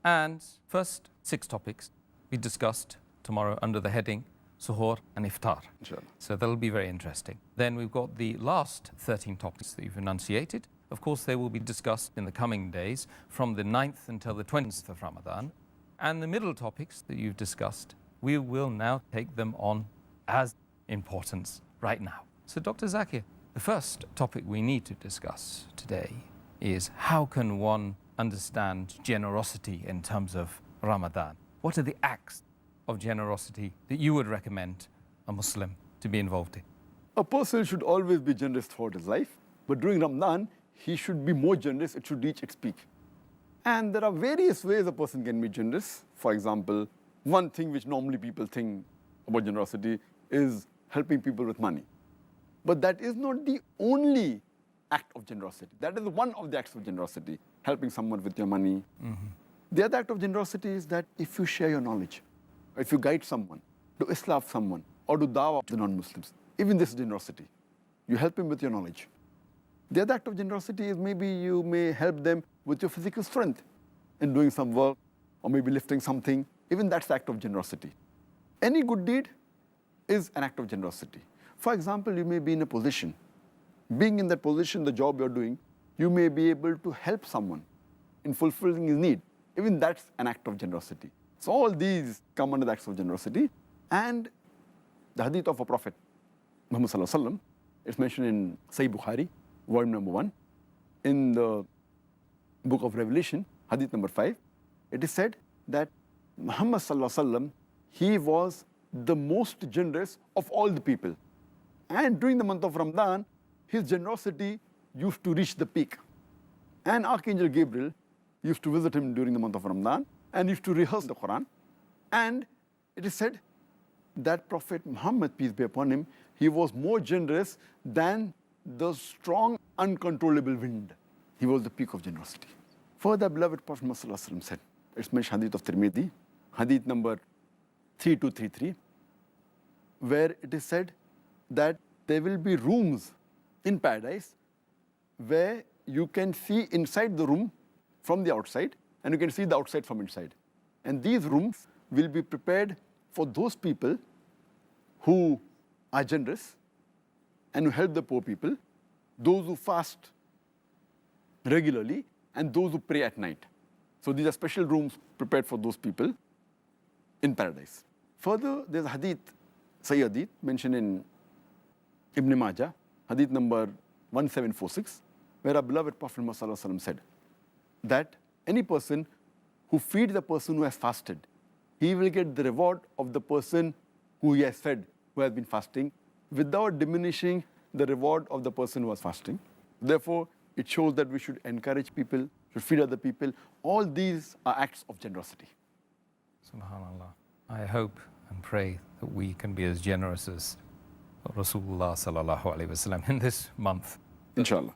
And first 6 topics we discussed tomorrow under the heading Suhoor and Iftar. Inshallah. So that'll be very interesting. Then we've got the last 13 topics that you've enunciated. Of course, they will be discussed in the coming days from the 9th until the 20th of Ramadan. And the middle topics that you've discussed, we will now take them on as importance right now. So Dr. Zakir, the first topic we need to discuss today is how can one understand generosity in terms of Ramadan? What are the acts of generosity that you would recommend a Muslim to be involved in? A person should always be generous throughout his life, but during Ramadan, he should be more generous. It should reach its peak. And there are various ways a person can be generous. For example, one thing which normally people think about generosity is helping people with money. But that is not the only act of generosity. That is one of the acts of generosity, helping someone with your money. The other act of generosity is that if you share your knowledge, if you guide someone, do islah someone, or do dawah to non-Muslims, even this is generosity. You help him with your knowledge. The other act of generosity is maybe you may help them with your physical strength in doing some work, or maybe lifting something. Even that's the act of generosity. Any good deed is an act of generosity. For example, you may be in a position. Being in that position, the job you're doing, you may be able to help someone in fulfilling his need. Even that's an act of generosity. So all these come under the acts of generosity. And the hadith of a Prophet, Muhammad Sallallahu Alaihi Wasallam, it's mentioned in Sahih Bukhari, volume number 1. In the book of Revelation, hadith number 5, it is said that Muhammad Sallallahu Alaihi Wasallam, he was the most generous of all the people. And during the month of Ramadan, his generosity used to reach the peak. And Archangel Gabriel used to visit him during the month of Ramadan and used to rehearse the Quran. And it is said that Prophet Muhammad, peace be upon him, he was more generous than the strong, uncontrollable wind. He was the peak of generosity. Further, beloved Prophet Muhammad said, it's mentioned hadith of Tirmidhi, hadith number 3233, where it is said that there will be rooms in paradise where you can see inside the room from the outside, and you can see the outside from inside. And these rooms will be prepared for those people who are generous and who help the poor people, those who fast regularly, and those who pray at night. So these are special rooms prepared for those people in paradise. Further, there's a hadith, Sahih hadith, mentioned in Ibn Majah, hadith number 1746, where our beloved Prophet Muhammad said that any person who feeds the person who has fasted, he will get the reward of the person who he has fed, who has been fasting, without diminishing the reward of the person who was fasting. Therefore, it shows that we should encourage people, should feed other people. All these are acts of generosity. SubhanAllah. I hope and pray that we can be as generous as Rasulullah sallallahu alaihi wasallam in this month. Inshallah.